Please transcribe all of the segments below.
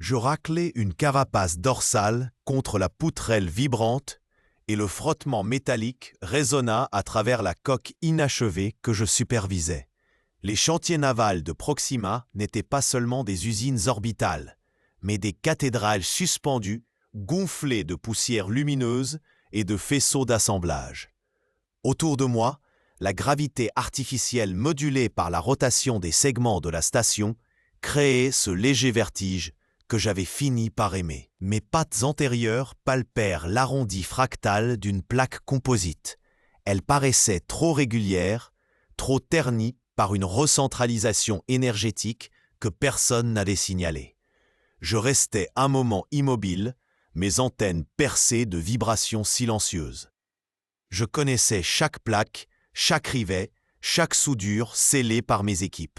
Je raclais une carapace dorsale contre la poutrelle vibrante et le frottement métallique résonna à travers la coque inachevée que je supervisais. Les chantiers navals de Proxima n'étaient pas seulement des usines orbitales, mais des cathédrales suspendues, gonflées de poussière lumineuse et de faisceaux d'assemblage. Autour de moi, la gravité artificielle modulée par la rotation des segments de la station créait ce léger vertige que j'avais fini par aimer. Mes pattes antérieures palpèrent l'arrondi fractal d'une plaque composite. Elle paraissait trop régulière, trop ternie par une recentralisation énergétique que personne n'avait signalée. Je restais un moment immobile, mes antennes percées de vibrations silencieuses. Je connaissais chaque plaque, chaque rivet, chaque soudure scellée par mes équipes.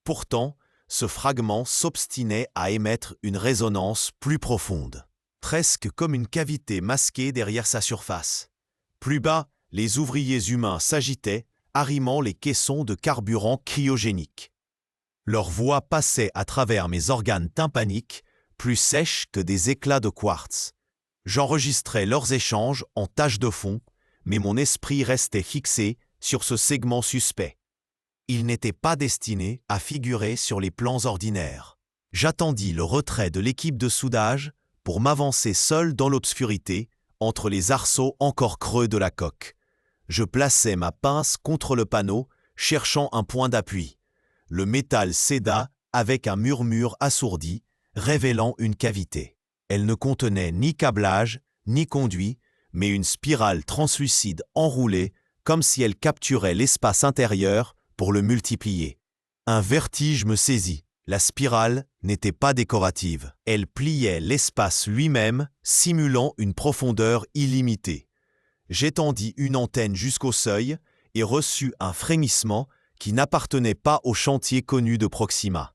Pourtant, ce fragment s'obstinait à émettre une résonance plus profonde, presque comme une cavité masquée derrière sa surface. Plus bas, les ouvriers humains s'agitaient, arrimant les caissons de carburant cryogénique. Leur voix passait à travers mes organes tympaniques, plus sèches que des éclats de quartz. J'enregistrais leurs échanges en tâche de fond, mais mon esprit restait fixé sur ce segment suspect. Il n'était pas destiné à figurer sur les plans ordinaires. J'attendis le retrait de l'équipe de soudage pour m'avancer seul dans l'obscurité, entre les arceaux encore creux de la coque. Je plaçai ma pince contre le panneau, cherchant un point d'appui. Le métal céda avec un murmure assourdi, révélant une cavité. Elle ne contenait ni câblage, ni conduit, mais une spirale translucide enroulée, comme si elle capturait l'espace intérieur pour le multiplier. Un vertige me saisit. La spirale n'était pas décorative. Elle pliait l'espace lui-même, simulant une profondeur illimitée. J'étendis une antenne jusqu'au seuil et reçus un frémissement qui n'appartenait pas au chantier connu de Proxima.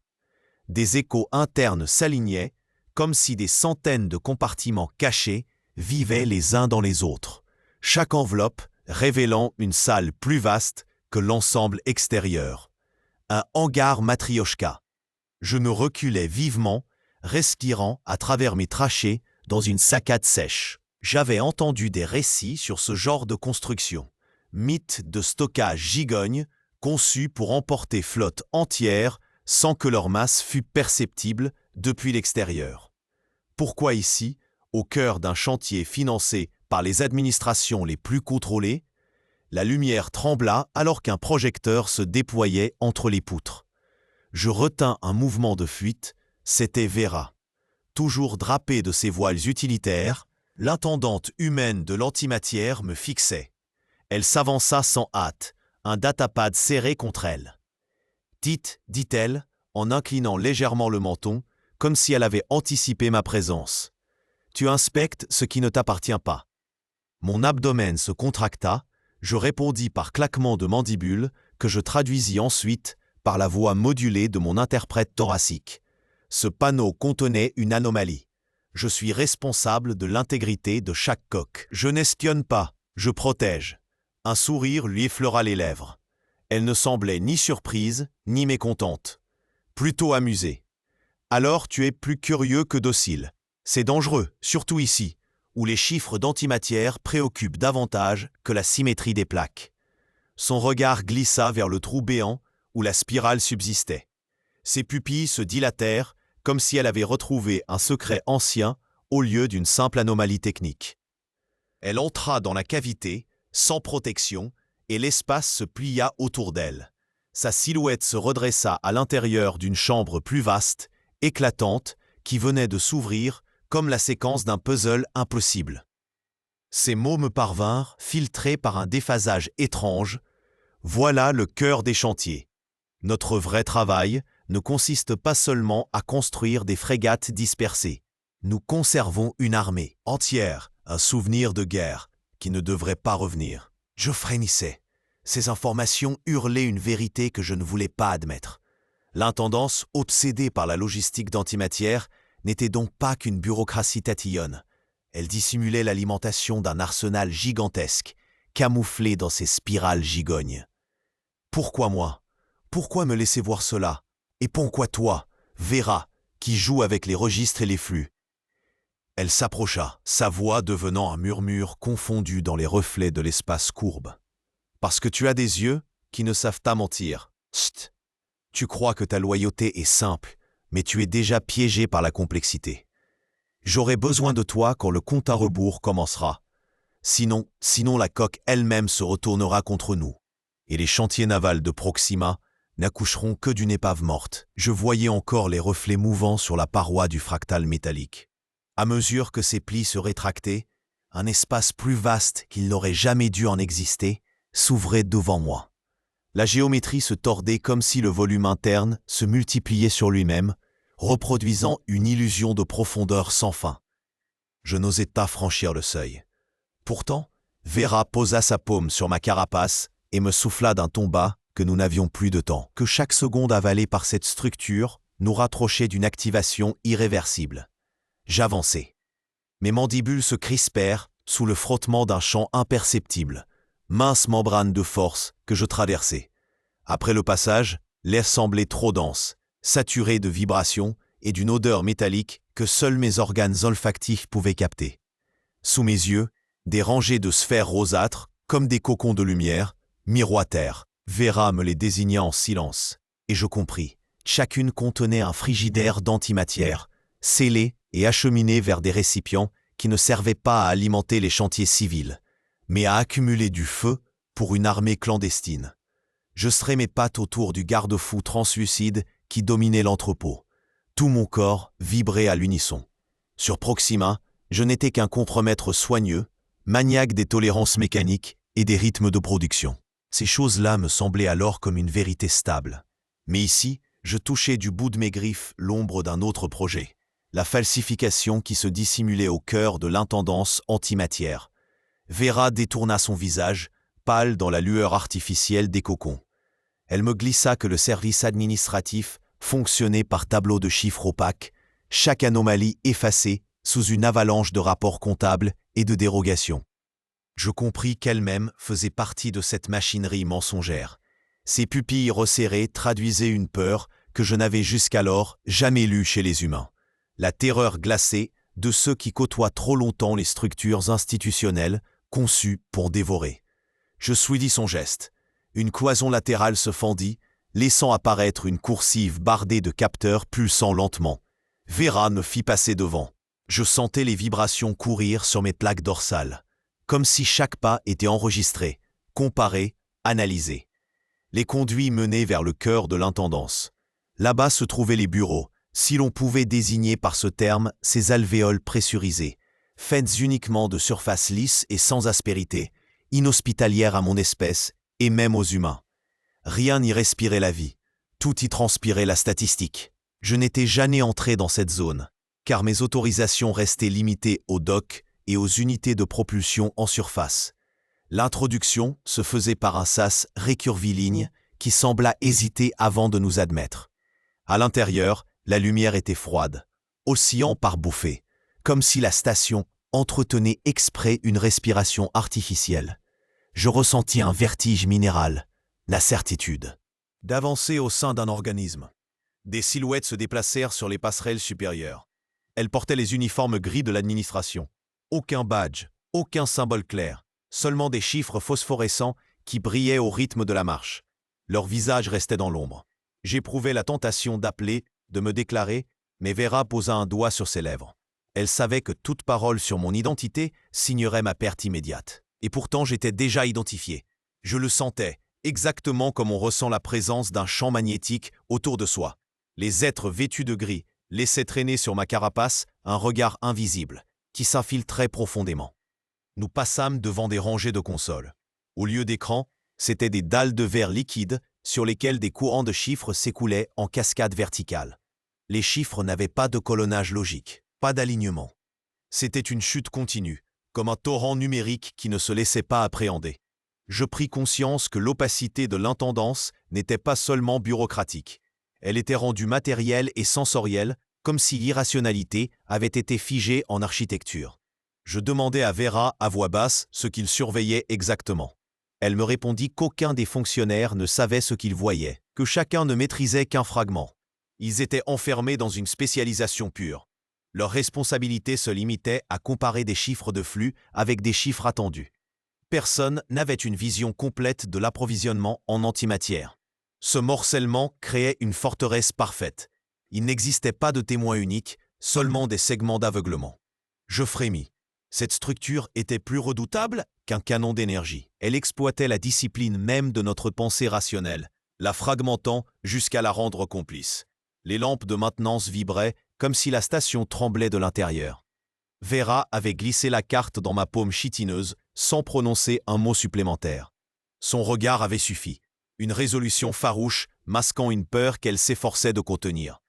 Des échos internes s'alignaient, comme si des centaines de compartiments cachés vivaient les uns dans les autres, chaque enveloppe révélant une salle plus vaste que l'ensemble extérieur. Un hangar matrioshka. Je me reculais vivement, respirant à travers mes trachées dans une saccade sèche. J'avais entendu des récits sur ce genre de construction. Mythes de stockage gigognes, conçus pour emporter flotte entière sans que leur masse fût perceptible depuis l'extérieur. Pourquoi ici, au cœur d'un chantier financé par les administrations les plus contrôlées, la lumière trembla alors qu'un projecteur se déployait entre les poutres. Je retins un mouvement de fuite, c'était Vera. Toujours drapée de ses voiles utilitaires, l'intendante humaine de l'antimatière me fixait. Elle s'avança sans hâte, un datapad serré contre elle. « Tite, dit-elle, en inclinant légèrement le menton, comme si elle avait anticipé ma présence. Tu inspectes ce qui ne t'appartient pas. » Mon abdomen se contracta, je répondis par claquement de mandibules que je traduisis ensuite par la voix modulée de mon interprète thoracique. Ce panneau contenait une anomalie. Je suis responsable de l'intégrité de chaque coque. Je n'espionne pas, je protège. Un sourire lui effleura les lèvres. Elle ne semblait ni surprise, ni mécontente. Plutôt amusée. Alors tu es plus curieux que docile. C'est dangereux, surtout ici, où les chiffres d'antimatière préoccupent davantage que la symétrie des plaques. Son regard glissa vers le trou béant où la spirale subsistait. Ses pupilles se dilatèrent comme si elle avait retrouvé un secret ancien au lieu d'une simple anomalie technique. Elle entra dans la cavité, sans protection, et l'espace se plia autour d'elle. Sa silhouette se redressa à l'intérieur d'une chambre plus vaste, éclatante, qui venait de s'ouvrir comme la séquence d'un puzzle impossible. Ces mots me parvinrent, filtrés par un déphasage étrange. Voilà le cœur des chantiers. Notre vrai travail ne consiste pas seulement à construire des frégates dispersées. Nous conservons une armée entière, un souvenir de guerre qui ne devrait pas revenir. Je frémissais. Ces informations hurlaient une vérité que je ne voulais pas admettre. L'intendance, obsédée par la logistique d'antimatière, n'était donc pas qu'une bureaucratie tatillonne. Elle dissimulait l'alimentation d'un arsenal gigantesque, camouflé dans ces spirales gigognes. Pourquoi moi? Pourquoi me laisser voir cela? Et pourquoi toi, Vera, qui joue avec les registres et les flux. Elle s'approcha, sa voix devenant un murmure confondu dans les reflets de l'espace courbe. « Parce que tu as des yeux qui ne savent pas mentir. Chut. Tu crois que ta loyauté est simple, mais tu es déjà piégé par la complexité. J'aurai besoin de toi quand le compte à rebours commencera. Sinon la coque elle-même se retournera contre nous. Et les chantiers navals de Proxima n'accoucheront que d'une épave morte. » Je voyais encore les reflets mouvants sur la paroi du fractal métallique. À mesure que ses plis se rétractaient, un espace plus vaste qu'il n'aurait jamais dû en exister s'ouvrait devant moi. La géométrie se tordait comme si le volume interne se multipliait sur lui-même, reproduisant une illusion de profondeur sans fin. Je n'osais pas franchir le seuil. Pourtant, Vera posa sa paume sur ma carapace et me souffla d'un ton bas que nous n'avions plus de temps, que chaque seconde avalée par cette structure nous rapprochait d'une activation irréversible. J'avançai. Mes mandibules se crispèrent sous le frottement d'un champ imperceptible, mince membrane de force que je traversais. Après le passage, l'air semblait trop dense, saturé de vibrations et d'une odeur métallique que seuls mes organes olfactifs pouvaient capter. Sous mes yeux, des rangées de sphères rosâtres, comme des cocons de lumière, miroitèrent. Vera me les désigna en silence, et je compris. Chacune contenait un frigidaire d'antimatière, scellé et acheminé vers des récipients qui ne servaient pas à alimenter les chantiers civils, mais à accumuler du feu pour une armée clandestine. Je serrais mes pattes autour du garde-fou translucide qui dominait l'entrepôt. Tout mon corps vibrait à l'unisson. Sur Proxima, je n'étais qu'un contremaître soigneux, maniaque des tolérances mécaniques et des rythmes de production. Ces choses-là me semblaient alors comme une vérité stable. Mais ici, je touchais du bout de mes griffes l'ombre d'un autre projet, la falsification qui se dissimulait au cœur de l'intendance antimatière. Vera détourna son visage, pâle dans la lueur artificielle des cocons. Elle me glissa que le service administratif fonctionnait par tableau de chiffres opaques, chaque anomalie effacée sous une avalanche de rapports comptables et de dérogations. Je compris qu'elle-même faisait partie de cette machinerie mensongère. Ses pupilles resserrées traduisaient une peur que je n'avais jusqu'alors jamais lue chez les humains. La terreur glacée de ceux qui côtoient trop longtemps les structures institutionnelles conçues pour dévorer. Je suivis son geste. Une cloison latérale se fendit, laissant apparaître une coursive bardée de capteurs pulsant lentement. Vera me fit passer devant. Je sentais les vibrations courir sur mes plaques dorsales, comme si chaque pas était enregistré, comparé, analysé. Les conduits menaient vers le cœur de l'intendance. Là-bas se trouvaient les bureaux, si l'on pouvait désigner par ce terme ces alvéoles pressurisées, faites uniquement de surfaces lisses et sans aspérité, inhospitalières à mon espèce et même aux humains. Rien n'y respirait la vie, tout y transpirait la statistique. Je n'étais jamais entré dans cette zone, car mes autorisations restaient limitées aux docks et aux unités de propulsion en surface. L'introduction se faisait par un sas récurviligne qui sembla hésiter avant de nous admettre. À l'intérieur, la lumière était froide, oscillant par bouffées, comme si la station entretenait exprès une respiration artificielle. Je ressentis un vertige minéral, la certitude d'avancer au sein d'un organisme. Des silhouettes se déplacèrent sur les passerelles supérieures. Elles portaient les uniformes gris de l'administration. Aucun badge, aucun symbole clair, seulement des chiffres phosphorescents qui brillaient au rythme de la marche. Leurs visages restaient dans l'ombre. J'éprouvais la tentation d'appeler, de me déclarer, mais Vera posa un doigt sur ses lèvres. Elle savait que toute parole sur mon identité signerait ma perte immédiate. Et pourtant j'étais déjà identifié. Je le sentais, exactement comme on ressent la présence d'un champ magnétique autour de soi. Les êtres vêtus de gris laissaient traîner sur ma carapace un regard invisible, qui s'infiltrait profondément. Nous passâmes devant des rangées de consoles. Au lieu d'écran, c'étaient des dalles de verre liquide sur lesquelles des courants de chiffres s'écoulaient en cascade verticale. Les chiffres n'avaient pas de colonnage logique, pas d'alignement. C'était une chute continue, comme un torrent numérique qui ne se laissait pas appréhender. Je pris conscience que l'opacité de l'intendance n'était pas seulement bureaucratique. Elle était rendue matérielle et sensorielle, comme si l'irrationalité avait été figée en architecture. Je demandai à Vera à voix basse ce qu'il surveillait exactement. Elle me répondit qu'aucun des fonctionnaires ne savait ce qu'il voyait, que chacun ne maîtrisait qu'un fragment. Ils étaient enfermés dans une spécialisation pure. Leur responsabilité se limitait à comparer des chiffres de flux avec des chiffres attendus. Personne n'avait une vision complète de l'approvisionnement en antimatière. Ce morcellement créait une forteresse parfaite. Il n'existait pas de témoin unique, seulement des segments d'aveuglement. Je frémis. Cette structure était plus redoutable qu'un canon d'énergie. Elle exploitait la discipline même de notre pensée rationnelle, la fragmentant jusqu'à la rendre complice. Les lampes de maintenance vibraient comme si la station tremblait de l'intérieur. Vera avait glissé la carte dans ma paume chitineuse sans prononcer un mot supplémentaire. Son regard avait suffi, une résolution farouche masquant une peur qu'elle s'efforçait de contenir.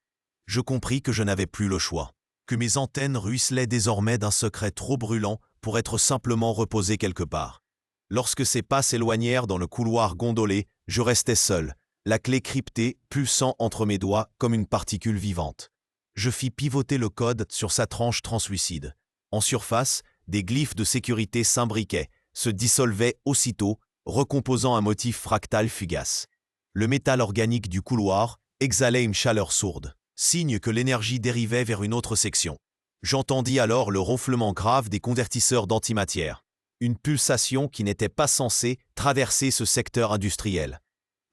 Je compris que je n'avais plus le choix, que mes antennes ruisselaient désormais d'un secret trop brûlant pour être simplement reposé quelque part. Lorsque ses pas s'éloignèrent dans le couloir gondolé, je restais seul, la clé cryptée pulsant entre mes doigts comme une particule vivante. Je fis pivoter le code sur sa tranche translucide. En surface, des glyphes de sécurité s'imbriquaient, se dissolvaient aussitôt, recomposant un motif fractal fugace. Le métal organique du couloir exhalait une chaleur sourde, signe que l'énergie dérivait vers une autre section. J'entendis alors le ronflement grave des convertisseurs d'antimatière, une pulsation qui n'était pas censée traverser ce secteur industriel.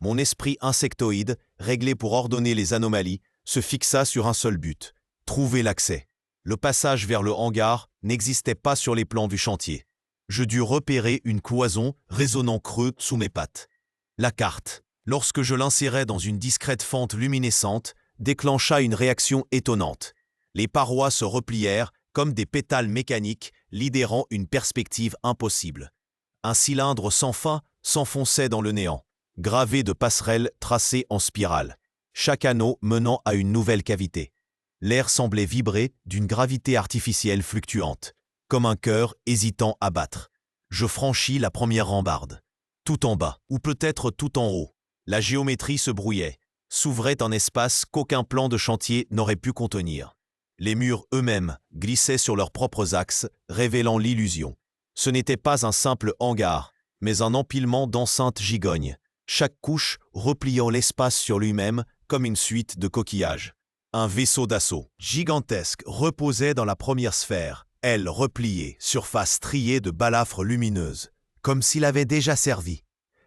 Mon esprit insectoïde, réglé pour ordonner les anomalies, se fixa sur un seul but, trouver l'accès. Le passage vers le hangar n'existait pas sur les plans du chantier. Je dus repérer une cloison résonnant creux sous mes pattes. La carte, lorsque je l'insérai dans une discrète fente luminescente, déclencha une réaction étonnante. Les parois se replièrent comme des pétales mécaniques, libérant une perspective impossible. Un cylindre sans fin s'enfonçait dans le néant, gravé de passerelles tracées en spirale, chaque anneau menant à une nouvelle cavité. L'air semblait vibrer d'une gravité artificielle fluctuante, comme un cœur hésitant à battre. Je franchis la première rambarde. Tout en bas, ou peut-être tout en haut, la géométrie se brouillait, s'ouvrait un espace qu'aucun plan de chantier n'aurait pu contenir. Les murs eux-mêmes glissaient sur leurs propres axes, révélant l'illusion. Ce n'était pas un simple hangar, mais un empilement d'enceintes gigognes, chaque couche repliant l'espace sur lui-même comme une suite de coquillages. Un vaisseau d'assaut gigantesque reposait dans la première sphère, aile repliée, surface striée de balafres lumineuses, comme s'il avait déjà servi.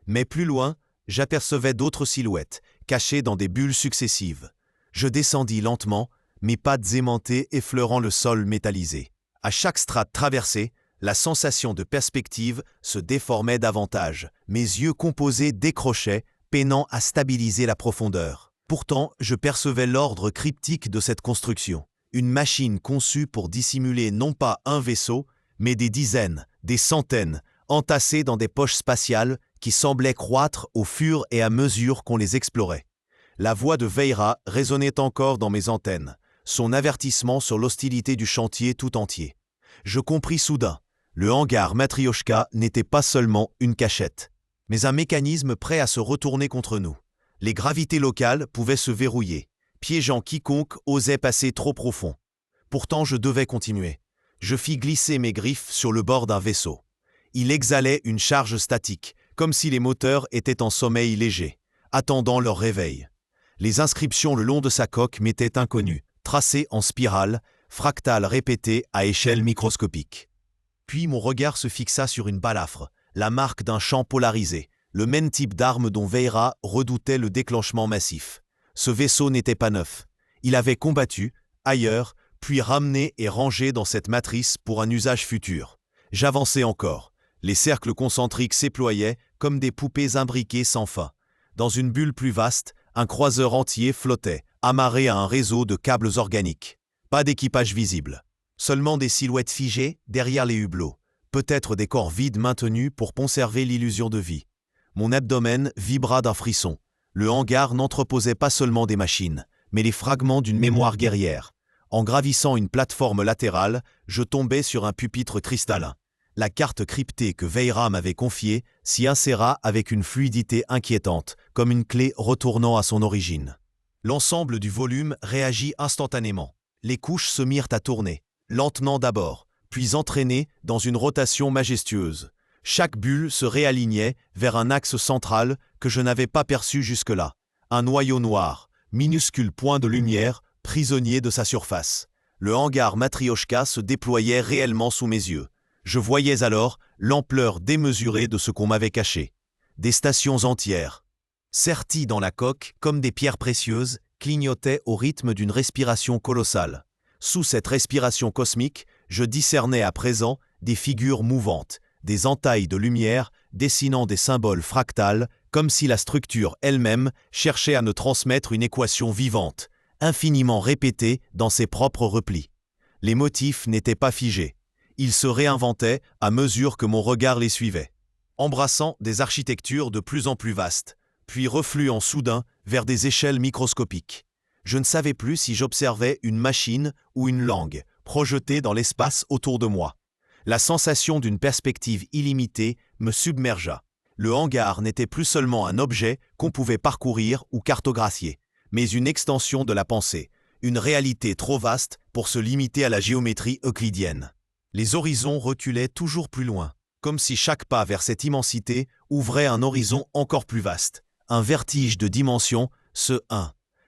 Mais plus loin, j'apercevais d'autres silhouettes, cachées dans des bulles successives. Je descendis lentement, mes pattes aimantées effleurant le sol métallisé. À chaque strate traversée, la sensation de perspective se déformait davantage. Mes yeux composés décrochaient, peinant à stabiliser la profondeur. Pourtant, je percevais l'ordre cryptique de cette construction. Une machine conçue pour dissimuler non pas un vaisseau, mais des dizaines, des centaines, entassés dans des poches spatiales qui semblaient croître au fur et à mesure qu'on les explorait. La voix de Veira résonnait encore dans mes antennes, son avertissement sur l'hostilité du chantier tout entier. Je compris soudain, le hangar Matryoshka n'était pas seulement une cachette, mais un mécanisme prêt à se retourner contre nous. Les gravités locales pouvaient se verrouiller, piégeant quiconque osait passer trop profond. Pourtant, je devais continuer. Je fis glisser mes griffes sur le bord d'un vaisseau. Il exhalait une charge statique, comme si les moteurs étaient en sommeil léger, attendant leur réveil. Les inscriptions le long de sa coque m'étaient inconnues, tracées en spirale, fractales répétées à échelle microscopique. Puis mon regard se fixa sur une balafre, la marque d'un champ polarisé, le même type d'arme dont Veira redoutait le déclenchement massif. Ce vaisseau n'était pas neuf. Il avait combattu, ailleurs, puis ramené et rangé dans cette matrice pour un usage futur. J'avançais encore. Les cercles concentriques s'éployaient comme des poupées imbriquées sans fin. Dans une bulle plus vaste, un croiseur entier flottait, amarré à un réseau de câbles organiques. Pas d'équipage visible. Seulement des silhouettes figées derrière les hublots. Peut-être des corps vides maintenus pour conserver l'illusion de vie. Mon abdomen vibra d'un frisson. Le hangar n'entreposait pas seulement des machines, mais les fragments d'une mémoire guerrière. En gravissant une plateforme latérale, je tombais sur un pupitre cristallin. La carte cryptée que Veira m'avait confiée s'y inséra avec une fluidité inquiétante, comme une clé retournant à son origine. L'ensemble du volume réagit instantanément. Les couches se mirent à tourner, lentement d'abord, puis entraînées dans une rotation majestueuse. Chaque bulle se réalignait vers un axe central que je n'avais pas perçu jusque-là. Un noyau noir, minuscule point de lumière, prisonnier de sa surface. Le hangar Matryoshka se déployait réellement sous mes yeux. Je voyais alors l'ampleur démesurée de ce qu'on m'avait caché. Des stations entières, serties dans la coque comme des pierres précieuses, clignotaient au rythme d'une respiration colossale. Sous cette respiration cosmique, je discernais à présent des figures mouvantes, des entailles de lumière dessinant des symboles fractales, comme si la structure elle-même cherchait à me transmettre une équation vivante, infiniment répétée dans ses propres replis. Les motifs n'étaient pas figés. Ils se réinventaient à mesure que mon regard les suivait, embrassant des architectures de plus en plus vastes, puis refluant soudain vers des échelles microscopiques. Je ne savais plus si j'observais une machine ou une langue, projetée dans l'espace autour de moi. La sensation d'une perspective illimitée me submergea. Le hangar n'était plus seulement un objet qu'on pouvait parcourir ou cartographier, mais une extension de la pensée, une réalité trop vaste pour se limiter à la géométrie euclidienne. Les horizons reculaient toujours plus loin, comme si chaque pas vers cette immensité ouvrait un horizon encore plus vaste. Un vertige de dimension, ce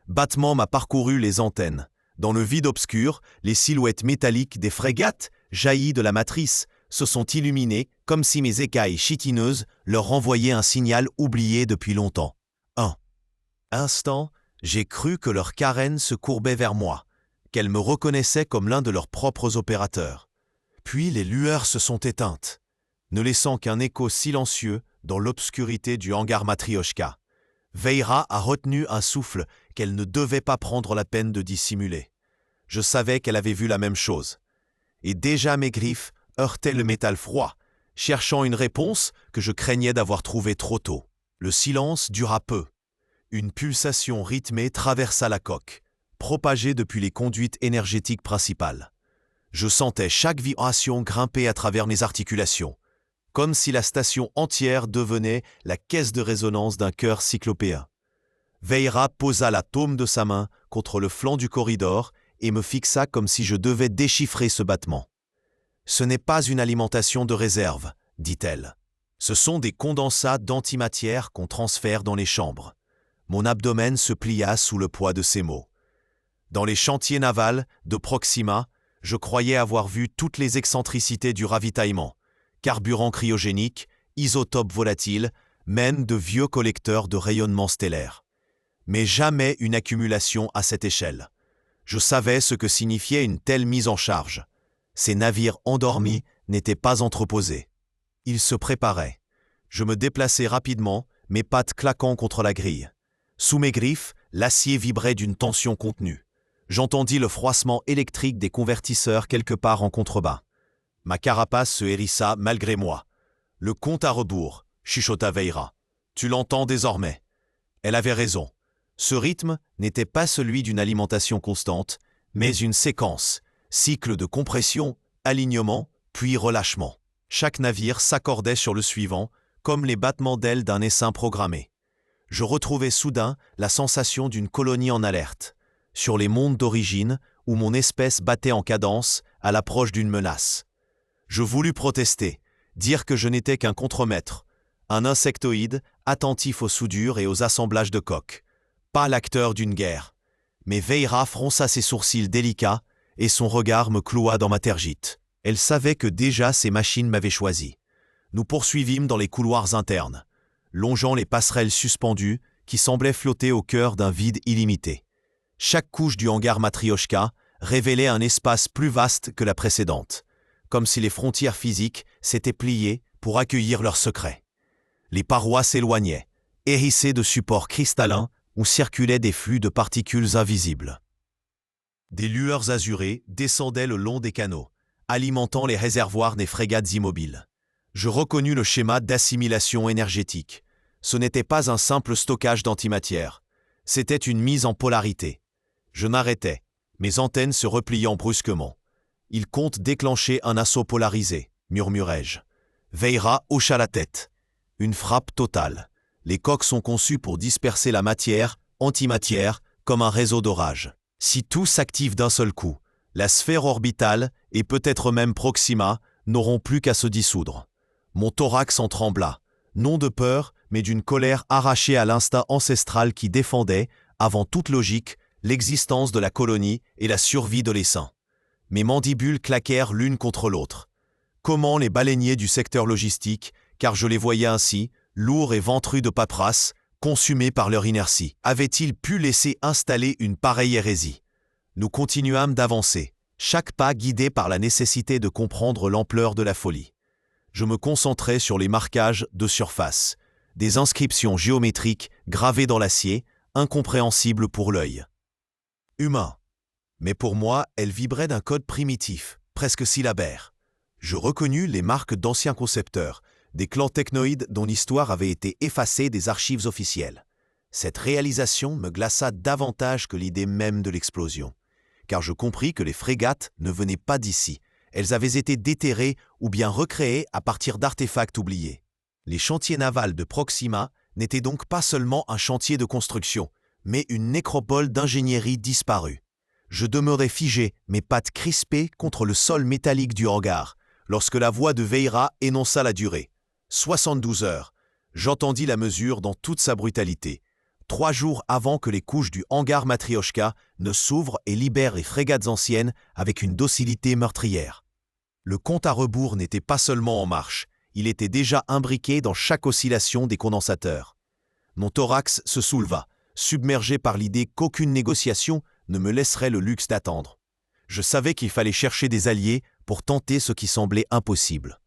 battement m'a parcouru les antennes. Dans le vide obscur, les silhouettes métalliques des frégates, jaillies de la matrice, se sont illuminées comme si mes écailles chitineuses leur renvoyaient un signal oublié depuis longtemps. Un instant, j'ai cru que leurs carènes se courbaient vers moi, qu'elles me reconnaissaient comme l'un de leurs propres opérateurs. Puis les lueurs se sont éteintes, ne laissant qu'un écho silencieux dans l'obscurité du hangar Matryoshka. Veïra a retenu un souffle qu'elle ne devait pas prendre la peine de dissimuler. Je savais qu'elle avait vu la même chose. Et déjà mes griffes heurtaient le métal froid, cherchant une réponse que je craignais d'avoir trouvée trop tôt. Le silence dura peu. Une pulsation rythmée traversa la coque, propagée depuis les conduites énergétiques principales. Je sentais chaque vibration grimper à travers mes articulations, comme si la station entière devenait la caisse de résonance d'un cœur cyclopéen. Veïra posa la paume de sa main contre le flanc du corridor et me fixa comme si je devais déchiffrer ce battement. « Ce n'est pas une alimentation de réserve, dit-elle. Ce sont des condensats d'antimatière qu'on transfère dans les chambres. » Mon abdomen se plia sous le poids de ces mots. Dans les chantiers navals de Proxima, je croyais avoir vu toutes les excentricités du ravitaillement, carburant cryogénique, isotopes volatiles, même de vieux collecteurs de rayonnement stellaire. Mais jamais une accumulation à cette échelle. Je savais ce que signifiait une telle mise en charge. Ces navires endormis n'étaient pas entreposés. Ils se préparaient. Je me déplaçai rapidement, mes pattes claquant contre la grille. Sous mes griffes, l'acier vibrait d'une tension contenue. J'entendis le froissement électrique des convertisseurs quelque part en contrebas. Ma carapace se hérissa malgré moi. « Le compte à rebours », chuchota Veïra. « Tu l'entends désormais. » Elle avait raison. Ce rythme n'était pas celui d'une alimentation constante, mais une séquence, cycle de compression, alignement, puis relâchement. Chaque navire s'accordait sur le suivant, comme les battements d'ailes d'un essaim programmé. Je retrouvais soudain la sensation d'une colonie en alerte, sur les mondes d'origine où mon espèce battait en cadence à l'approche d'une menace. Je voulus protester, dire que je n'étais qu'un contremaître, un insectoïde attentif aux soudures et aux assemblages de coques, pas l'acteur d'une guerre. Mais Veïra fronça ses sourcils délicats et son regard me cloua dans ma tergite. Elle savait que déjà ces machines m'avaient choisi. Nous poursuivîmes dans les couloirs internes, longeant les passerelles suspendues qui semblaient flotter au cœur d'un vide illimité. Chaque couche du hangar Matryoshka révélait un espace plus vaste que la précédente, comme si les frontières physiques s'étaient pliées pour accueillir leurs secrets. Les parois s'éloignaient, hérissées de supports cristallins où circulaient des flux de particules invisibles. Des lueurs azurées descendaient le long des canaux, alimentant les réservoirs des frégates immobiles. Je reconnus le schéma d'assimilation énergétique. Ce n'était pas un simple stockage d'antimatière, c'était une mise en polarité. Je m'arrêtai, mes antennes se repliant brusquement. « Il compte déclencher un assaut polarisé », murmurai-je. Veïra hocha la tête. Une frappe totale. Les coques sont conçues pour disperser la matière, antimatière, comme un réseau d'orage. Si tout s'active d'un seul coup, la sphère orbitale, et peut-être même Proxima, n'auront plus qu'à se dissoudre. Mon thorax en trembla, non de peur, mais d'une colère arrachée à l'instinct ancestral qui défendait, avant toute logique, l'existence de la colonie et la survie de l'essaim. Mes mandibules claquèrent l'une contre l'autre. Comment les baleiniers du secteur logistique, car je les voyais ainsi, lourds et ventrus de paperasse, consumés par leur inertie, avaient-ils pu laisser installer une pareille hérésie? Nous continuâmes d'avancer, chaque pas guidé par la nécessité de comprendre l'ampleur de la folie. Je me concentrais sur les marquages de surface, des inscriptions géométriques gravées dans l'acier, incompréhensibles pour l'œil. Humain. Mais pour moi, elles vibraient d'un code primitif, presque syllabaire. Je reconnus les marques d'anciens concepteurs, des clans technoïdes dont l'histoire avait été effacée des archives officielles. Cette réalisation me glaça davantage que l'idée même de l'explosion, car je compris que les frégates ne venaient pas d'ici. Elles avaient été déterrées ou bien recréées à partir d'artefacts oubliés. Les chantiers navals de Proxima n'étaient donc pas seulement un chantier de construction, mais une nécropole d'ingénierie disparue. Je demeurais figé, mes pattes crispées contre le sol métallique du hangar, lorsque la voix de Veira énonça la durée. 72 heures. J'entendis la mesure dans toute sa brutalité. 3 jours avant que les couches du hangar Matrioshka ne s'ouvrent et libèrent les frégates anciennes avec une docilité meurtrière. Le compte à rebours n'était pas seulement en marche, il était déjà imbriqué dans chaque oscillation des condensateurs. Mon thorax se souleva, submergé par l'idée qu'aucune négociation ne me laisserait le luxe d'attendre. Je savais qu'il fallait chercher des alliés pour tenter ce qui semblait impossible.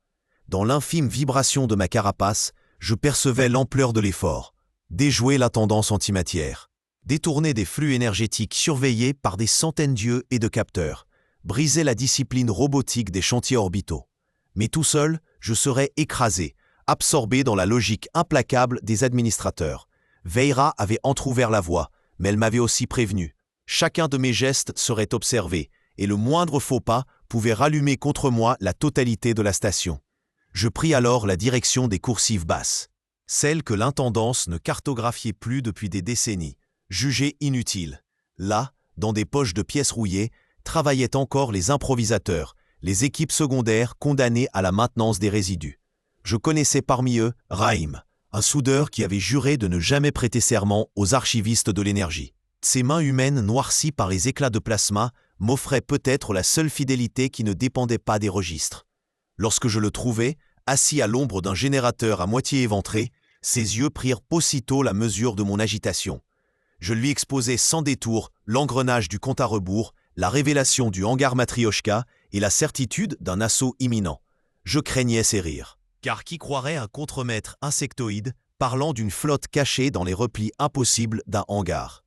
Dans l'infime vibration de ma carapace, je percevais l'ampleur de l'effort. Déjouer la tendance antimatière, détourner des flux énergétiques surveillés par des centaines d'yeux et de capteurs, briser la discipline robotique des chantiers orbitaux. Mais tout seul, je serais écrasé, absorbé dans la logique implacable des administrateurs. Veira avait entrouvert la voie, mais elle m'avait aussi prévenu. Chacun de mes gestes serait observé, et le moindre faux pas pouvait rallumer contre moi la totalité de la station. Je pris alors la direction des coursives basses, celles que l'intendance ne cartographiait plus depuis des décennies, jugées inutiles. Là, dans des poches de pièces rouillées, travaillaient encore les improvisateurs, les équipes secondaires condamnées à la maintenance des résidus. Je connaissais parmi eux Raïm, un soudeur qui avait juré de ne jamais prêter serment aux archivistes de l'énergie. Ses mains humaines noircies par les éclats de plasma m'offraient peut-être la seule fidélité qui ne dépendait pas des registres. Lorsque je le trouvai, assis à l'ombre d'un générateur à moitié éventré, ses yeux prirent aussitôt la mesure de mon agitation. Je lui exposai sans détour l'engrenage du compte à rebours, la révélation du hangar Matrioshka et la certitude d'un assaut imminent. Je craignais ses rires. Car qui croirait un contremaître insectoïde parlant d'une flotte cachée dans les replis impossibles d'un hangar?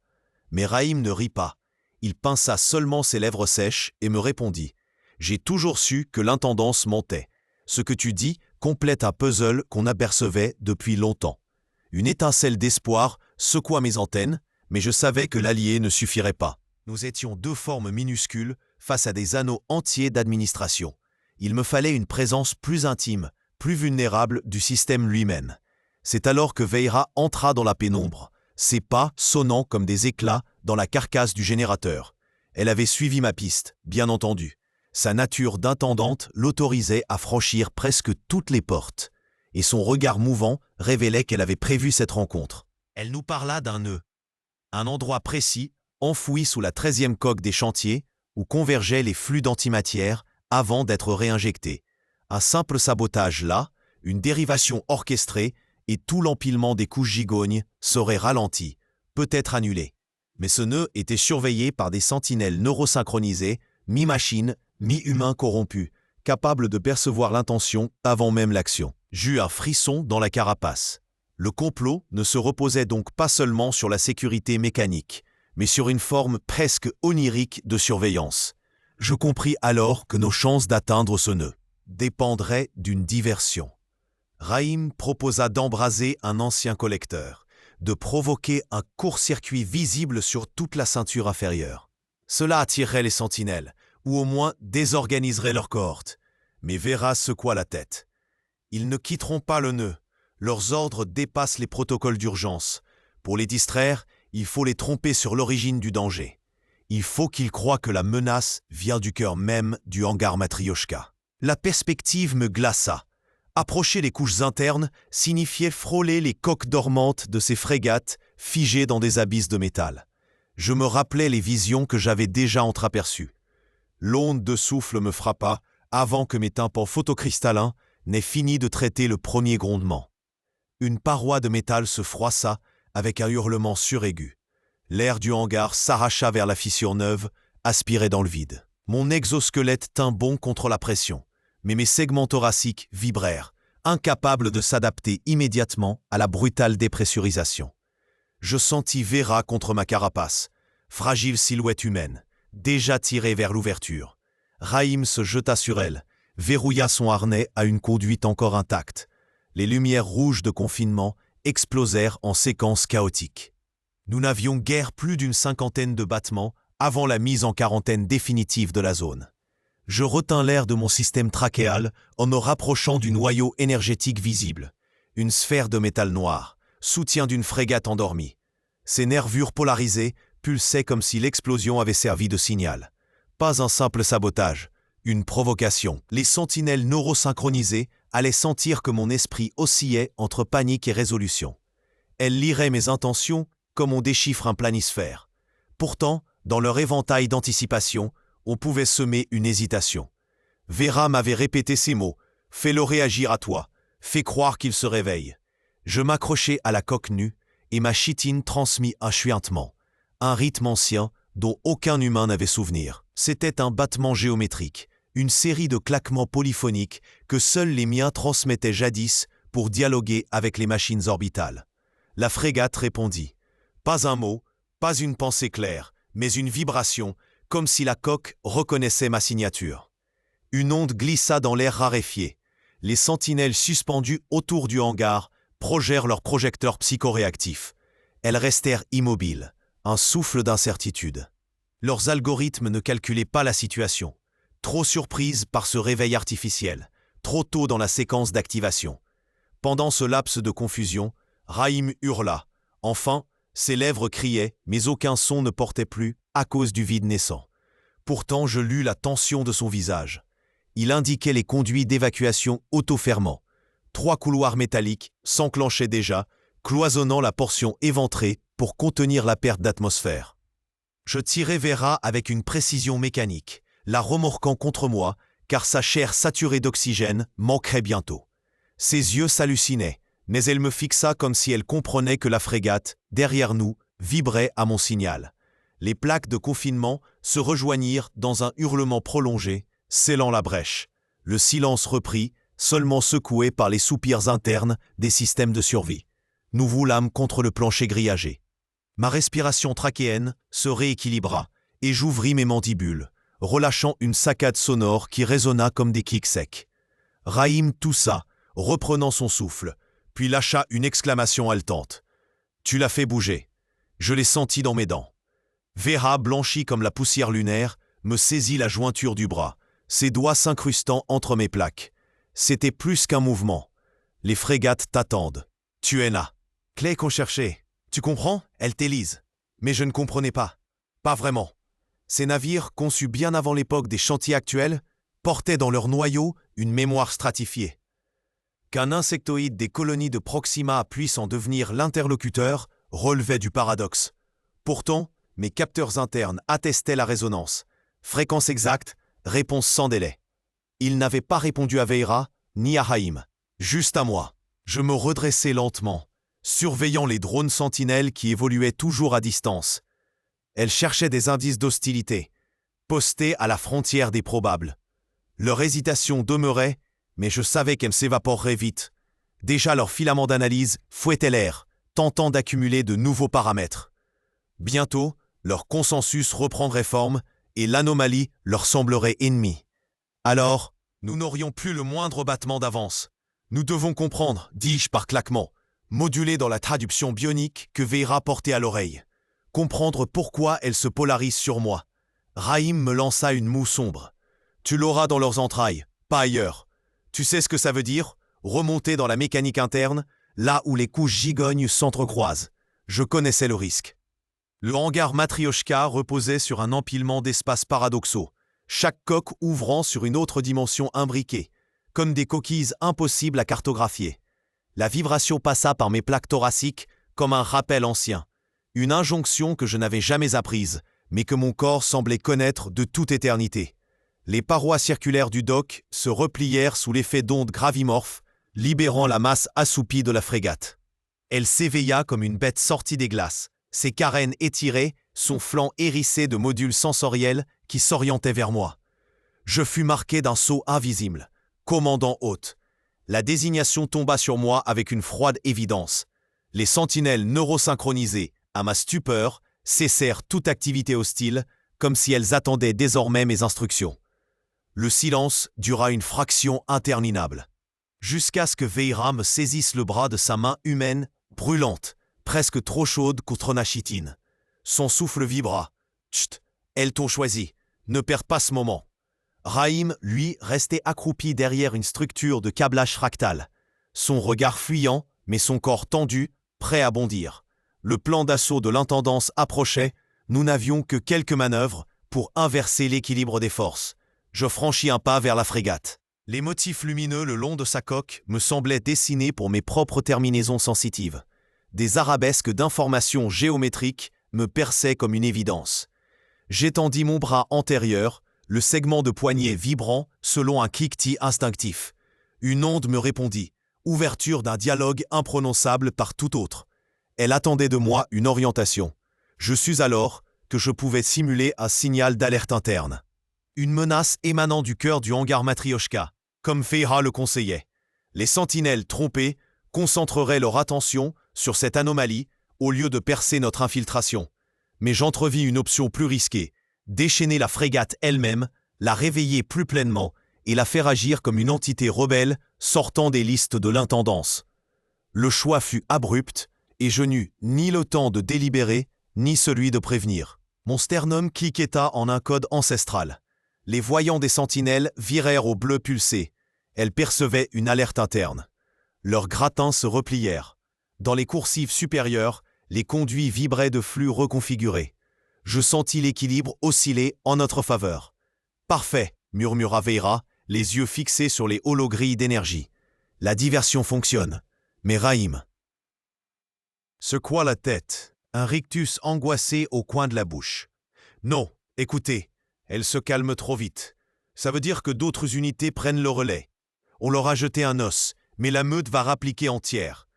Mais Raïm ne rit pas. Il pinça seulement ses lèvres sèches et me répondit. J'ai toujours su que l'intendance mentait. Ce que tu dis complète un puzzle qu'on apercevait depuis longtemps. Une étincelle d'espoir secoua mes antennes, mais je savais que l'allié ne suffirait pas. Nous étions deux formes minuscules face à des anneaux entiers d'administration. Il me fallait une présence plus intime, plus vulnérable du système lui-même. C'est alors que Veira entra dans la pénombre, ses pas sonnant comme des éclats dans la carcasse du générateur. Elle avait suivi ma piste, bien entendu. Sa nature d'intendante l'autorisait à franchir presque toutes les portes, et son regard mouvant révélait qu'elle avait prévu cette rencontre. Elle nous parla d'un nœud, un endroit précis, enfoui sous la 13e coque des chantiers, où convergeaient les flux d'antimatière avant d'être réinjectés. Un simple sabotage là, une dérivation orchestrée, et tout l'empilement des couches gigognes serait ralenti, peut-être annulé. Mais ce nœud était surveillé par des sentinelles neurosynchronisées, mi-machines, mi-humains corrompus, capables de percevoir l'intention avant même l'action. J'eus un frisson dans la carapace. Le complot ne se reposait donc pas seulement sur la sécurité mécanique, mais sur une forme presque onirique de surveillance. Je compris alors que nos chances d'atteindre ce nœud dépendraient d'une diversion. Raïm proposa d'embraser un ancien collecteur, de provoquer un court-circuit visible sur toute la ceinture inférieure. Cela attirerait les sentinelles, ou au moins désorganiserait leur cohorte. Mais Veira secoua la tête. Ils ne quitteront pas le nœud. Leurs ordres dépassent les protocoles d'urgence. Pour les distraire, il faut les tromper sur l'origine du danger. Il faut qu'ils croient que la menace vient du cœur même du hangar Matrioshka. La perspective me glaça. Approcher les couches internes signifiait frôler les coques dormantes de ces frégates figées dans des abysses de métal. Je me rappelais les visions que j'avais déjà entreaperçues. L'onde de souffle me frappa avant que mes tympans photocristallins n'aient fini de traiter le premier grondement. Une paroi de métal se froissa avec un hurlement suraigu. L'air du hangar s'arracha vers la fissure neuve, aspiré dans le vide. Mon exosquelette tint bon contre la pression, mais mes segments thoraciques vibrèrent, incapables de s'adapter immédiatement à la brutale dépressurisation. Je sentis Vera contre ma carapace, fragile silhouette humaine, déjà tirée vers l'ouverture. Rahim se jeta sur elle, verrouilla son harnais à une conduite encore intacte. Les lumières rouges de confinement explosèrent en séquence chaotique. Nous n'avions guère plus d'une 50aine de battements avant la mise en quarantaine définitive de la zone. Je retins l'air de mon système trachéal en me rapprochant du noyau énergétique visible. Une sphère de métal noir, soutien d'une frégate endormie. Ses nervures polarisées pulsaient comme si l'explosion avait servi de signal. Pas un simple sabotage, une provocation. Les sentinelles neurosynchronisées allaient sentir que mon esprit oscillait entre panique et résolution. Elles liraient mes intentions comme on déchiffre un planisphère. Pourtant, dans leur éventail d'anticipation, on pouvait semer une hésitation. Vera m'avait répété ces mots « Fais-le réagir à toi, fais croire qu'il se réveille ». Je m'accrochai à la coque nue et ma chitine transmit un chuintement, un rythme ancien dont aucun humain n'avait souvenir. C'était un battement géométrique, une série de claquements polyphoniques que seuls les miens transmettaient jadis pour dialoguer avec les machines orbitales. La frégate répondit. Pas un mot, pas une pensée claire, mais une vibration, comme si la coque reconnaissait ma signature. Une onde glissa dans l'air raréfié. Les sentinelles suspendues autour du hangar projèrent leurs projecteurs psychoréactifs. Elles restèrent immobiles, un souffle d'incertitude. Leurs algorithmes ne calculaient pas la situation. Trop surprises par ce réveil artificiel, trop tôt dans la séquence d'activation. Pendant ce laps de confusion, Rahim hurla. Enfin, ses lèvres criaient, mais aucun son ne portait plus à cause du vide naissant. Pourtant, je lus la tension de son visage. Il indiquait les conduits d'évacuation auto-fermants. 3 couloirs métalliques s'enclenchaient déjà, cloisonnant la portion éventrée pour contenir la perte d'atmosphère. Je tirai Vera avec une précision mécanique, la remorquant contre moi, car sa chair saturée d'oxygène manquerait bientôt. Ses yeux s'hallucinaient, mais elle me fixa comme si elle comprenait que la frégate, derrière nous, vibrait à mon signal. Les plaques de confinement se rejoignirent dans un hurlement prolongé, scellant la brèche. Le silence reprit, seulement secoué par les soupirs internes des systèmes de survie. Nous voulâmes contre le plancher grillagé. Ma respiration trachéenne se rééquilibra, et j'ouvris mes mandibules, relâchant une saccade sonore qui résonna comme des kicks secs. Rahim toussa, reprenant son souffle, puis lâcha une exclamation haletante. « Tu l'as fait bouger. » Je l'ai senti dans mes dents. Vera, blanchie comme la poussière lunaire, me saisit la jointure du bras, ses doigts s'incrustant entre mes plaques. C'était plus qu'un mouvement. Les frégates t'attendent. Tu es là. Clé qu'on cherchait. Tu comprends? Elles t'élisent. Mais je ne comprenais pas. Pas vraiment. Ces navires, conçus bien avant l'époque des chantiers actuels, portaient dans leur noyau une mémoire stratifiée. Qu'un insectoïde des colonies de Proxima puisse en devenir l'interlocuteur relevait du paradoxe. Pourtant, mes capteurs internes attestaient la résonance. Fréquence exacte, réponse sans délai. Ils n'avaient pas répondu à Vera, ni à Rahim. Juste à moi. Je me redressai lentement, surveillant les drones sentinelles qui évoluaient toujours à distance. Elles cherchaient des indices d'hostilité, postés à la frontière des probables. Leur hésitation demeurait, mais je savais qu'elle s'évaporerait vite. Déjà leurs filaments d'analyse fouettaient l'air, tentant d'accumuler de nouveaux paramètres. Bientôt, leur consensus reprendrait forme et l'anomalie leur semblerait ennemie. Alors, nous n'aurions plus le moindre battement d'avance. Nous devons comprendre, dis-je par claquement, modulé dans la traduction bionique que Vera portait à l'oreille. Comprendre pourquoi elle se polarise sur moi. Rahim me lança une moue sombre. Tu l'auras dans leurs entrailles, pas ailleurs. Tu sais ce que ça veut dire? Remonter dans la mécanique interne, là où les couches gigognes s'entrecroisent. Je connaissais le risque. Le hangar Matrioshka reposait sur un empilement d'espaces paradoxaux, chaque coque ouvrant sur une autre dimension imbriquée, comme des coquilles impossibles à cartographier. La vibration passa par mes plaques thoraciques comme un rappel ancien. Une injonction que je n'avais jamais apprise, mais que mon corps semblait connaître de toute éternité. Les parois circulaires du dock se replièrent sous l'effet d'ondes gravimorphes, libérant la masse assoupie de la frégate. Elle s'éveilla comme une bête sortie des glaces, ses carènes étirées, son flanc hérissé de modules sensoriels qui s'orientaient vers moi. Je fus marqué d'un sceau invisible. Commandant hôte. La désignation tomba sur moi avec une froide évidence. Les sentinelles neurosynchronisées, à ma stupeur, cessèrent toute activité hostile, comme si elles attendaient désormais mes instructions. Le silence dura une fraction interminable, jusqu'à ce que Veira me saisisse le bras de sa main humaine, brûlante, presque trop chaude contre Nachitine. Son souffle vibra. « Chut, elles t'ont choisi, ne perds pas ce moment. » Rahim, lui, restait accroupi derrière une structure de câblage fractal. Son regard fuyant, mais son corps tendu, prêt à bondir. Le plan d'assaut de l'intendance approchait, nous n'avions que quelques manœuvres pour inverser l'équilibre des forces. Je franchis un pas vers la frégate. Les motifs lumineux le long de sa coque me semblaient dessinés pour mes propres terminaisons sensitives. Des arabesques d'informations géométriques me perçaient comme une évidence. J'étendis mon bras antérieur, le segment de poignet vibrant selon un cliquetis instinctif. Une onde me répondit, ouverture d'un dialogue imprononçable par tout autre. Elle attendait de moi une orientation. Je sus alors que je pouvais simuler un signal d'alerte interne. Une menace émanant du cœur du hangar Matryoshka, comme Veira le conseillait. Les sentinelles trompées concentreraient leur attention sur cette anomalie au lieu de percer notre infiltration. Mais j'entrevis une option plus risquée, déchaîner la frégate elle-même, la réveiller plus pleinement et la faire agir comme une entité rebelle sortant des listes de l'intendance. Le choix fut abrupt et je n'eus ni le temps de délibérer, ni celui de prévenir. Mon sternum cliqueta en un code ancestral. Les voyants des sentinelles virèrent au bleu pulsé. Elles percevaient une alerte interne. Leurs gratins se replièrent. Dans les coursives supérieures, les conduits vibraient de flux reconfigurés. Je sentis l'équilibre osciller en notre faveur. « Parfait !» murmura Veira, les yeux fixés sur les hologrilles d'énergie. « La diversion fonctionne. Mais Rahim secoua la tête, un rictus angoissé au coin de la bouche. « Non, écoutez, elle se calme trop vite. Ça veut dire que d'autres unités prennent le relais. On leur a jeté un os, mais la meute va rappliquer entière. »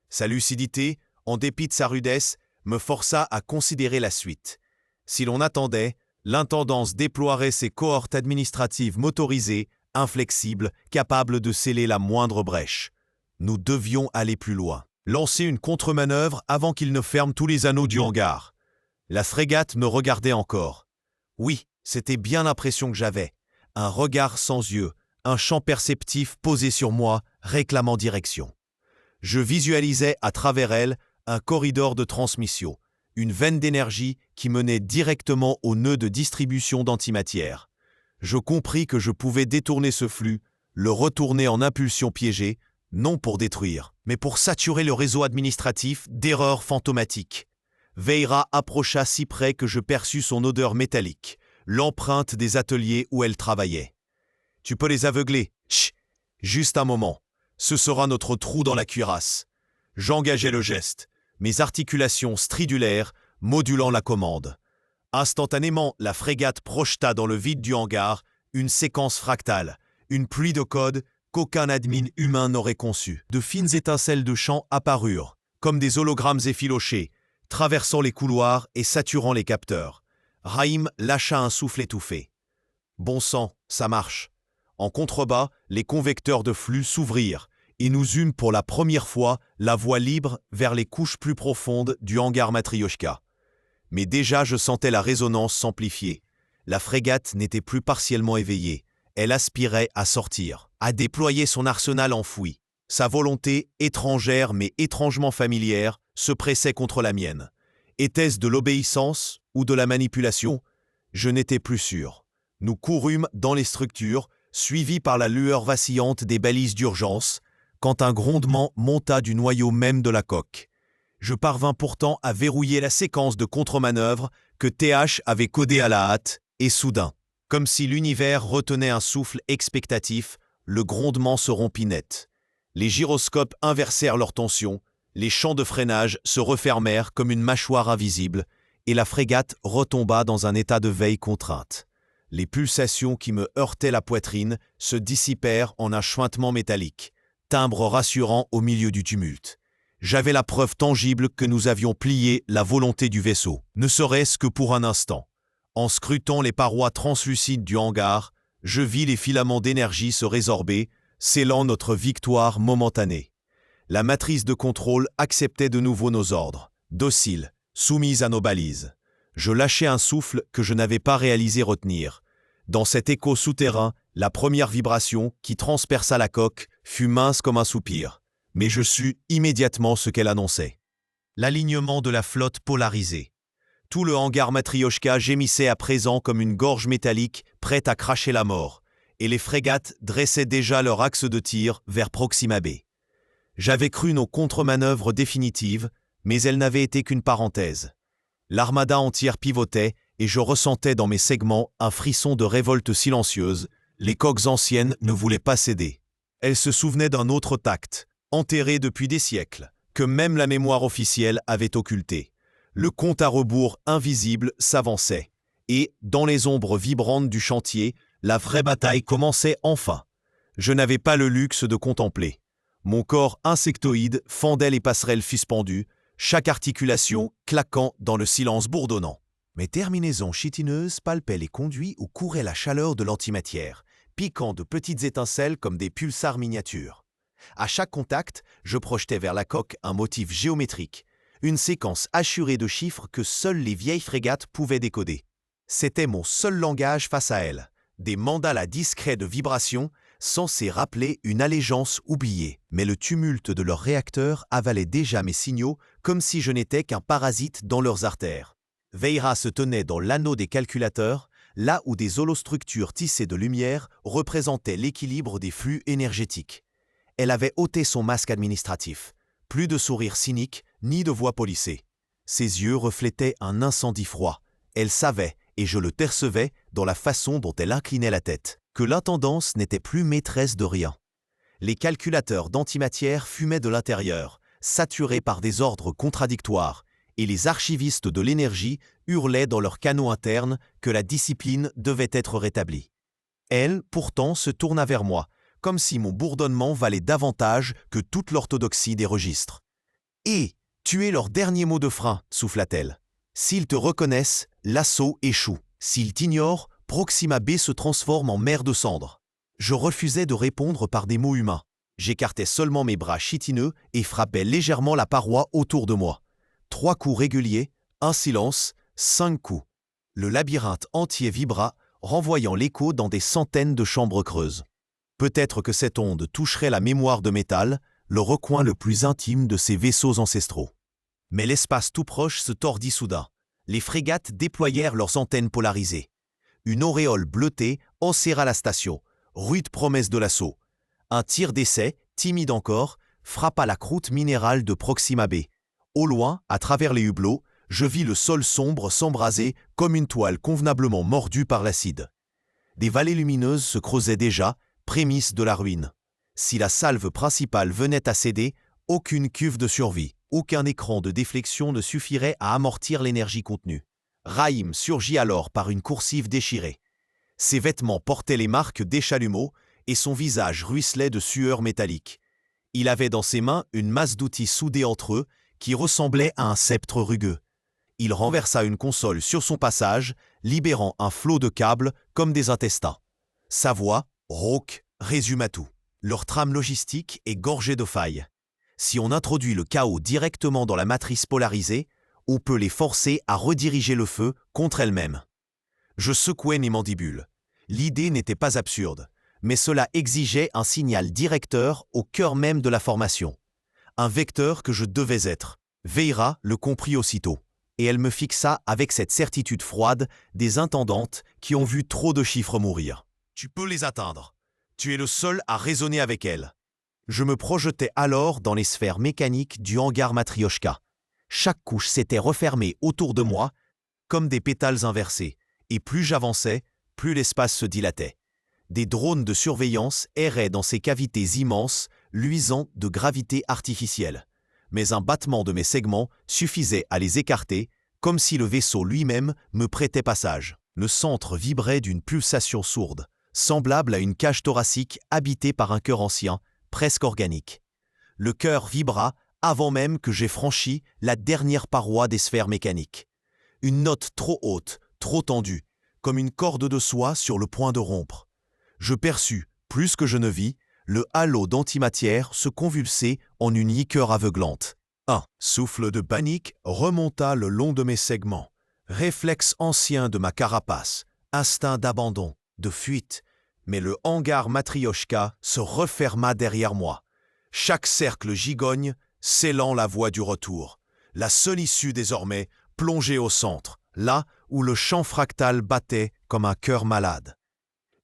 Sa lucidité, en dépit de sa rudesse, me força à considérer la suite. Si l'on attendait, l'intendance déploierait ses cohortes administratives motorisées, inflexibles, capables de sceller la moindre brèche. Nous devions aller plus loin. Lancer une contre-manœuvre avant qu'il ne ferme tous les anneaux du hangar. La frégate me regardait encore. Oui, c'était bien l'impression que j'avais. Un regard sans yeux, un champ perceptif posé sur moi, réclamant direction. Je visualisais à travers elle un corridor de transmission, une veine d'énergie qui menait directement au nœud de distribution d'antimatière. Je compris que je pouvais détourner ce flux, le retourner en impulsion piégée, non pour détruire, mais pour saturer le réseau administratif d'erreurs fantomatiques. Veira approcha si près que je perçus son odeur métallique, l'empreinte des ateliers où elle travaillait. « Tu peux les aveugler. Chut, juste un moment. Ce sera notre trou dans la cuirasse. » J'engageai le geste, mes articulations stridulaires modulant la commande. Instantanément, la frégate projeta dans le vide du hangar une séquence fractale, une pluie de codes qu'aucun admin humain n'aurait conçue. De fines étincelles de champ apparurent, comme des hologrammes effilochés, traversant les couloirs et saturant les capteurs. Rahim lâcha un souffle étouffé. Bon sang, ça marche. En contrebas, les convecteurs de flux s'ouvrirent et nous eûmes pour la première fois la voie libre vers les couches plus profondes du hangar Matryoshka. Mais déjà je sentais la résonance s'amplifier. La frégate n'était plus partiellement éveillée. Elle aspirait à sortir, à déployer son arsenal enfoui. Sa volonté, étrangère mais étrangement familière, se pressait contre la mienne. Était-ce de l'obéissance ou de la manipulation? Je n'étais plus sûr. Nous courûmes dans les structures, suivis par la lueur vacillante des balises d'urgence, quand un grondement monta du noyau même de la coque. Je parvins pourtant à verrouiller la séquence de contre-manœuvre que TH avait codée à la hâte, et soudain, comme si l'univers retenait un souffle expectatif, le grondement se rompit net. Les gyroscopes inversèrent leur tension, Les champs de freinage se refermèrent comme une mâchoire invisible et la frégate retomba dans un état de veille contrainte. Les pulsations qui me heurtaient la poitrine se dissipèrent en un chuintement métallique, timbre rassurant au milieu du tumulte. J'avais la preuve tangible que nous avions plié la volonté du vaisseau, ne serait-ce que pour un instant. En scrutant les parois translucides du hangar, je vis les filaments d'énergie se résorber, scellant notre victoire momentanée. La matrice de contrôle acceptait de nouveau nos ordres, docile, soumise à nos balises. Je lâchai un souffle que je n'avais pas réalisé retenir. Dans cet écho souterrain, la première vibration, qui transperça la coque, fut mince comme un soupir. Mais je sus immédiatement ce qu'elle annonçait. L'alignement de la flotte polarisée. Tout le hangar Matrioshka gémissait à présent comme une gorge métallique prête à cracher la mort, et les frégates dressaient déjà leur axe de tir vers Proxima B. J'avais cru nos contre-manœuvres définitives, mais elles n'avaient été qu'une parenthèse. L'armada entière pivotait, et je ressentais dans mes segments un frisson de révolte silencieuse. Les coques anciennes ne voulaient pas céder. Elles se souvenaient d'un autre tact, enterré depuis des siècles, que même la mémoire officielle avait occulté. Le compte à rebours invisible s'avançait, et, dans les ombres vibrantes du chantier, la vraie bataille commençait enfin. Je n'avais pas le luxe de contempler. Mon corps insectoïde fendait les passerelles suspendues, chaque articulation claquant dans le silence bourdonnant. Mes terminaisons chitineuses palpaient les conduits où courait la chaleur de l'antimatière, piquant de petites étincelles comme des pulsars miniatures. À chaque contact, je projetais vers la coque un motif géométrique, une séquence assurée de chiffres que seules les vieilles frégates pouvaient décoder. C'était mon seul langage face à elles, des mandalas discrets de vibrations censés rappeler une allégeance oubliée. Mais le tumulte de leurs réacteurs avalait déjà mes signaux comme si je n'étais qu'un parasite dans leurs artères. Veira se tenait dans l'anneau des calculateurs, là où des holostructures tissées de lumière représentaient l'équilibre des flux énergétiques. Elle avait ôté son masque administratif. Plus de sourire cynique, ni de voix polissée. Ses yeux reflétaient un incendie froid. Elle savait, et je le percevais dans la façon dont elle inclinait la tête, que l'intendance n'était plus maîtresse de rien. Les calculateurs d'antimatière fumaient de l'intérieur, saturés par des ordres contradictoires, et les archivistes de l'énergie hurlaient dans leurs canaux internes que la discipline devait être rétablie. Elle, pourtant, se tourna vers moi, comme si mon bourdonnement valait davantage que toute l'orthodoxie des registres. « Et tu es leur dernier mot de frein, souffla-t-elle. S'ils te reconnaissent, l'assaut échoue. S'ils t'ignorent, Proxima B se transforme en mer de cendres. » Je refusais de répondre par des mots humains. J'écartais seulement mes bras chitineux et frappais légèrement la paroi autour de moi. 3 coups réguliers, un silence, 5 coups. Le labyrinthe entier vibra, renvoyant l'écho dans des centaines de chambres creuses. Peut-être que cette onde toucherait la mémoire de métal, le recoin le plus intime de ces vaisseaux ancestraux. Mais l'espace tout proche se tordit soudain. Les frégates déployèrent leurs antennes polarisées. Une auréole bleutée enserra la station, rude promesse de l'assaut. Un tir d'essai, timide encore, frappa la croûte minérale de Proxima B. Au loin, à travers les hublots, je vis le sol sombre s'embraser comme une toile convenablement mordue par l'acide. Des vallées lumineuses se creusaient déjà, prémisse de la ruine. Si la salve principale venait à céder, aucune cuve de survie, aucun écran de déflexion ne suffirait à amortir l'énergie contenue. Raïm surgit alors par une coursive déchirée. Ses vêtements portaient les marques des chalumeaux et son visage ruisselait de sueur métallique. Il avait dans ses mains une masse d'outils soudés entre eux qui ressemblait à un sceptre rugueux. Il renversa une console sur son passage, libérant un flot de câbles comme des intestins. Sa voix, rauque, résuma tout. Leur trame logistique est gorgée de failles. Si on introduit le chaos directement dans la matrice polarisée, on peut les forcer à rediriger le feu contre elles-mêmes. Je secouai mes mandibules. L'idée n'était pas absurde, mais cela exigeait un signal directeur au cœur même de la formation. Un vecteur que je devais être. Veira le comprit aussitôt, et elle me fixa avec cette certitude froide des intendantes qui ont vu trop de chiffres mourir. Tu peux les atteindre. Tu es le seul à raisonner avec elles. Je me projetais alors dans les sphères mécaniques du hangar Matrioshka. Chaque couche s'était refermée autour de moi, comme des pétales inversés, et plus j'avançais, plus l'espace se dilatait. Des drones de surveillance erraient dans ces cavités immenses, luisant de gravité artificielle. mais un battement de mes segments suffisait à les écarter, comme si le vaisseau lui-même me prêtait passage. Le centre vibrait d'une pulsation sourde, semblable à une cage thoracique habitée par un cœur ancien, presque organique. Le cœur vibra avant même que j'aie franchi la dernière paroi des sphères mécaniques. Une note trop haute, trop tendue, comme une corde de soie sur le point de rompre. Je perçus, plus que je ne vis, le halo d'antimatière se convulser en une liqueur aveuglante. Un souffle de panique remonta le long de mes segments. Réflexe ancien de ma carapace, instinct d'abandon, de fuite, mais le hangar Matryoshka se referma derrière moi. Chaque cercle gigogne, scellant la voie du retour. La seule issue désormais plongée au centre, là où le champ fractal battait comme un cœur malade.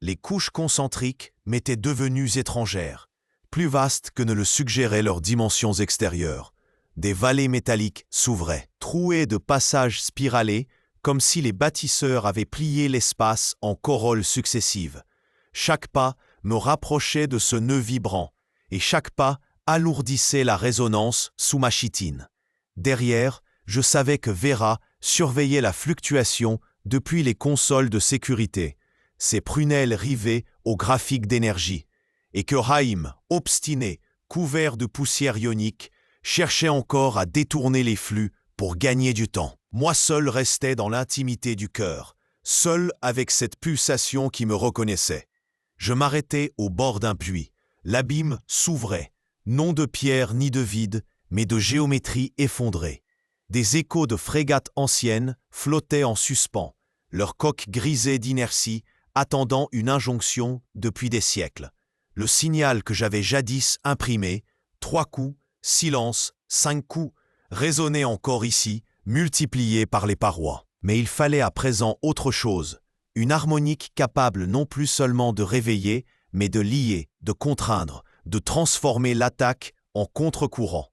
Les couches concentriques m'étaient devenues étrangères, plus vastes que ne le suggéraient leurs dimensions extérieures. Des vallées métalliques s'ouvraient, trouées de passages spiralés, comme si les bâtisseurs avaient plié l'espace en corolles successives. Chaque pas me rapprochait de ce nœud vibrant, et chaque pas alourdissait la résonance sous ma chitine. Derrière, je savais que Vera surveillait la fluctuation depuis les consoles de sécurité, ses prunelles rivées au graphique d'énergie, et que Haïm, obstiné, couvert de poussière ionique, cherchait encore à détourner les flux pour gagner du temps. Moi seul restais dans l'intimité du cœur, seul avec cette pulsation qui me reconnaissait. Je m'arrêtais au bord d'un puits. L'abîme s'ouvrait, non de pierre ni de vide, mais de géométrie effondrée. Des échos de frégates anciennes flottaient en suspens, leurs coques grisées d'inertie, attendant une injonction depuis des siècles. Le signal que j'avais jadis imprimé, 3 coups, silence, 5 coups, résonnait encore ici, multiplié par les parois. Mais il fallait à présent autre chose, une harmonique capable non plus seulement de réveiller, mais de lier, de contraindre, de transformer l'attaque en contre-courant.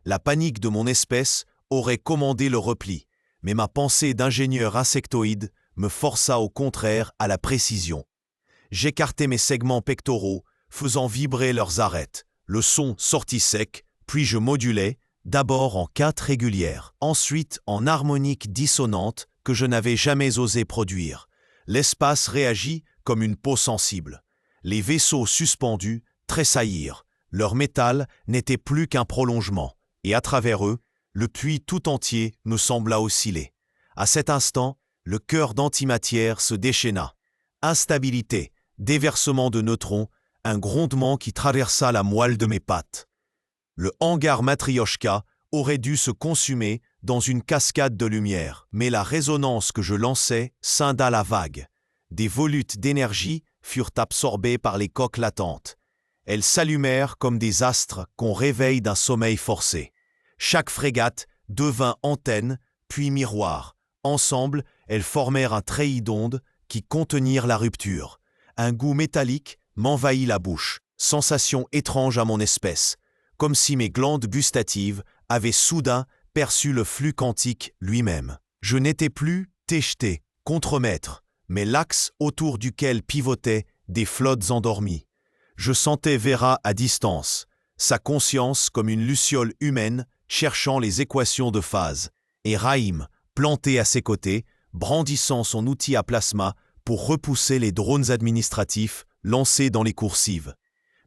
La panique de mon espèce aurait commandé le repli, mais ma pensée d'ingénieur insectoïde me força au contraire à la précision. J'écartai mes segments pectoraux, faisant vibrer leurs arêtes. Le son sortit sec, puis je modulais, d'abord en quintes régulières, ensuite en harmoniques dissonantes que je n'avais jamais osé produire. L'espace réagit comme une peau sensible. Les vaisseaux suspendus tressaillirent. Leur métal n'était plus qu'un prolongement, et à travers eux, le puits tout entier me sembla osciller. À cet instant, le cœur d'antimatière se déchaîna. Instabilité, déversement de neutrons, un grondement qui traversa la moelle de mes pattes. Le hangar Matryoshka aurait dû se consumer dans une cascade de lumière, mais la résonance que je lançais scinda la vague. Des volutes d'énergie furent absorbées par les coques latentes. Elles s'allumèrent comme des astres qu'on réveille d'un sommeil forcé. Chaque frégate devint antenne, puis miroir. Ensemble, elles formèrent un treillis d'ondes qui contenirent la rupture. Un goût métallique m'envahit la bouche, sensation étrange à mon espèce, comme si mes glandes gustatives avaient soudain perçu le flux quantique lui-même. Je n'étais plus Técheté, contremaître, mais l'axe autour duquel pivotaient des flottes endormies. Je sentais Vera à distance, sa conscience comme une luciole humaine cherchant les équations de phase, et Haïm, planté à ses côtés, brandissant son outil à plasma pour repousser les drones administratifs lancés dans les coursives.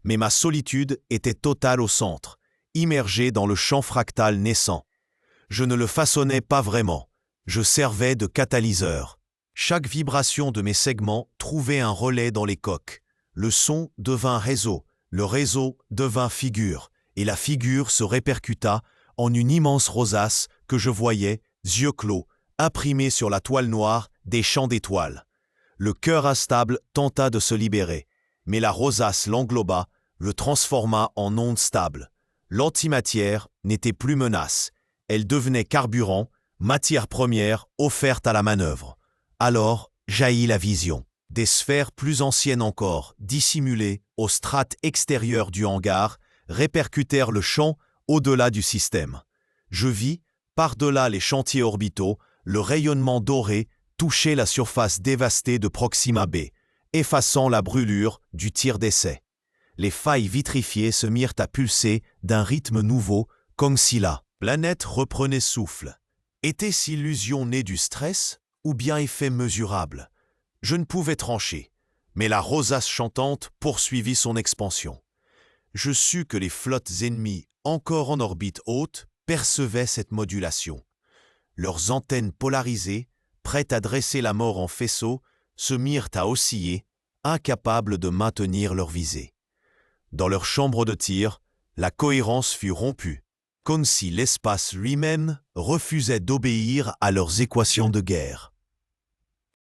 Mais ma solitude était totale au centre, immergée dans le champ fractal naissant. Je ne le façonnais pas vraiment, je servais de catalyseur. Chaque vibration de mes segments trouvait un relais dans les coques. Le son devint réseau, le réseau devint figure, et la figure se répercuta en une immense rosace que je voyais, yeux clos, imprimée sur la toile noire des champs d'étoiles. Le cœur instable tenta de se libérer, mais la rosace l'engloba, le transforma en onde stable. L'antimatière n'était plus menace, elle devenait carburant, matière première offerte à la manœuvre. Alors jaillit la vision. Des sphères plus anciennes encore, dissimulées aux strates extérieures du hangar, répercutèrent le champ au-delà du système. Je vis, par-delà les chantiers orbitaux, le rayonnement doré toucher la surface dévastée de Proxima B, effaçant la brûlure du tir d'essai. Les failles vitrifiées se mirent à pulser d'un rythme nouveau, Comme si la planète reprenait souffle. Était-ce illusion née du stress ou bien effet mesurable? Je ne pouvais trancher, mais la rosace chantante poursuivit son expansion. Je sus que les flottes ennemies, encore en orbite haute, percevaient cette modulation. Leurs antennes polarisées, prêtes à dresser la mort en faisceau, se mirent à osciller, incapables de maintenir leur visée. Dans leur chambre de tir, la cohérence fut rompue, comme si l'espace lui-même refusait d'obéir à leurs équations de guerre.